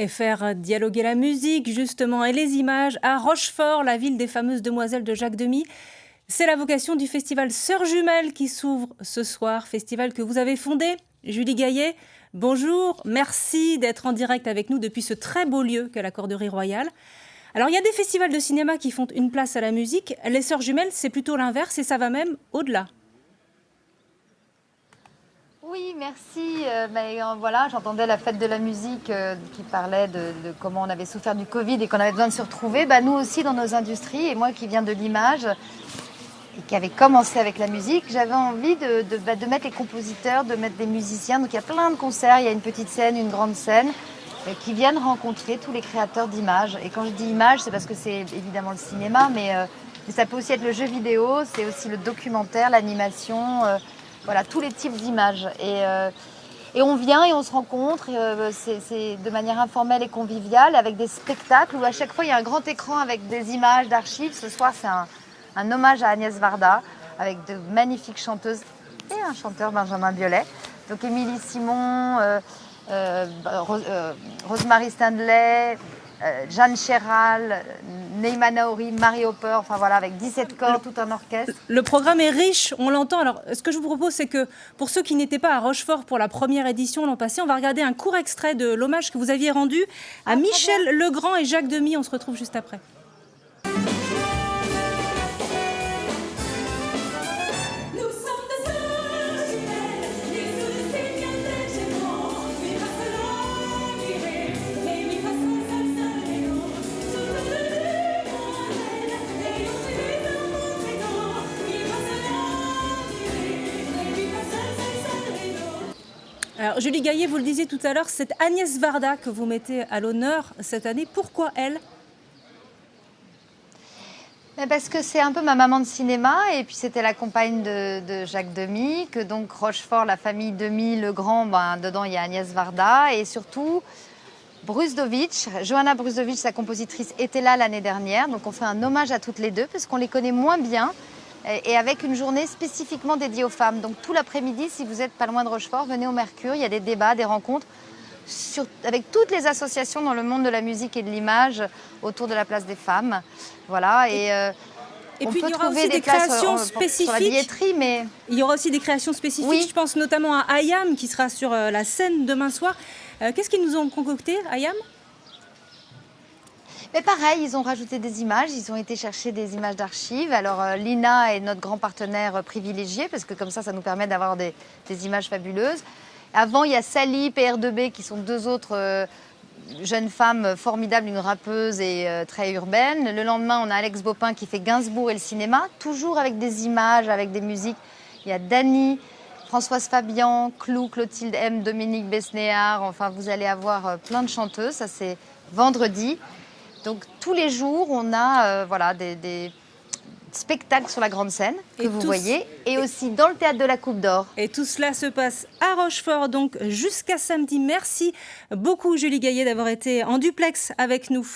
Et faire dialoguer la musique, justement, et les images à Rochefort, la ville des fameuses demoiselles de Jacques Demy. C'est la vocation du festival Sœurs Jumelles qui s'ouvre ce soir, festival que vous avez fondé, Julie Gaillet. Bonjour, merci d'être en direct avec nous depuis ce très beau lieu qu'est la Corderie Royale. Alors, il y a des festivals de cinéma qui font une place à la musique. Les Sœurs Jumelles, c'est plutôt l'inverse et ça va même au-delà. Oui, merci. Voilà, j'entendais la fête de la musique qui parlait de comment on avait souffert du Covid et qu'on avait besoin de se retrouver. Nous aussi, dans nos industries, et moi qui viens de l'image et qui avait commencé avec la musique, j'avais envie de mettre les compositeurs, de mettre des musiciens. Donc il y a plein de concerts, il y a une petite scène, une grande scène, qui viennent rencontrer tous les créateurs d'images. Et quand je dis images, c'est parce que c'est évidemment le cinéma, mais ça peut aussi être le jeu vidéo, c'est aussi le documentaire, l'animation... Voilà, tous les types d'images. Et on vient et on se rencontre, c'est de manière informelle et conviviale, avec des spectacles où à chaque fois il y a un grand écran avec des images d'archives. Ce soir, c'est un hommage à Agnès Varda, avec de magnifiques chanteuses et un chanteur, Benjamin Biolay. Donc Émilie Simon, Rosemary Stanley, Jeanne Chéral, Neima Naouri, Marie Hopper, enfin voilà, avec 17 corps, tout un orchestre. Le programme est riche, on l'entend. Alors, ce que je vous propose, c'est que pour ceux qui n'étaient pas à Rochefort pour la première édition l'an passé, on va regarder un court extrait de l'hommage que vous aviez rendu à Michel Legrand et Jacques Demy. On se retrouve juste après. Alors, Julie Gaillet, vous le disiez tout à l'heure, c'est Agnès Varda que vous mettez à l'honneur cette année. Pourquoi elle ? Parce que c'est un peu ma maman de cinéma, et puis c'était la compagne de Jacques Demy, que donc Rochefort, la famille Demy, Legrand, dedans il y a Agnès Varda, et surtout Brusdovich, Johanna Brusdovich, sa compositrice, était là l'année dernière, donc on fait un hommage à toutes les deux, parce qu'on les connaît moins bien, et avec une journée spécifiquement dédiée aux femmes. Donc tout l'après-midi, si vous n'êtes pas loin de Rochefort, venez au Mercure, il y a des débats, des rencontres avec toutes les associations dans le monde de la musique et de l'image autour de la place des femmes. Voilà, et puis il y aura aussi des créations spécifiques. Sur la billetterie, mais... Il y aura aussi des créations spécifiques, oui. Je pense notamment à Ayam qui sera sur la scène demain soir. Qu'est-ce qu'ils nous ont concocté, Ayam ? Mais pareil, ils ont rajouté des images, ils ont été chercher des images d'archives. Alors Lina est notre grand partenaire privilégié, parce que comme ça nous permet d'avoir des images fabuleuses. Avant, il y a Sally, PR2B, qui sont deux autres jeunes femmes formidables, une rappeuse et très urbaine. Le lendemain, on a Alex Bopin qui fait Gainsbourg et le cinéma, toujours avec des images, avec des musiques. Il y a Dany, Françoise Fabian, Clou, Clotilde M, Dominique Besnéard. Enfin, vous allez avoir plein de chanteuses. Ça, c'est vendredi. Donc, tous les jours, on a des spectacles sur la grande scène que vous voyez, et aussi dans le théâtre de la Coupe d'Or. Et tout cela se passe à Rochefort, donc jusqu'à samedi. Merci beaucoup, Julie Gaillet, d'avoir été en duplex avec nous.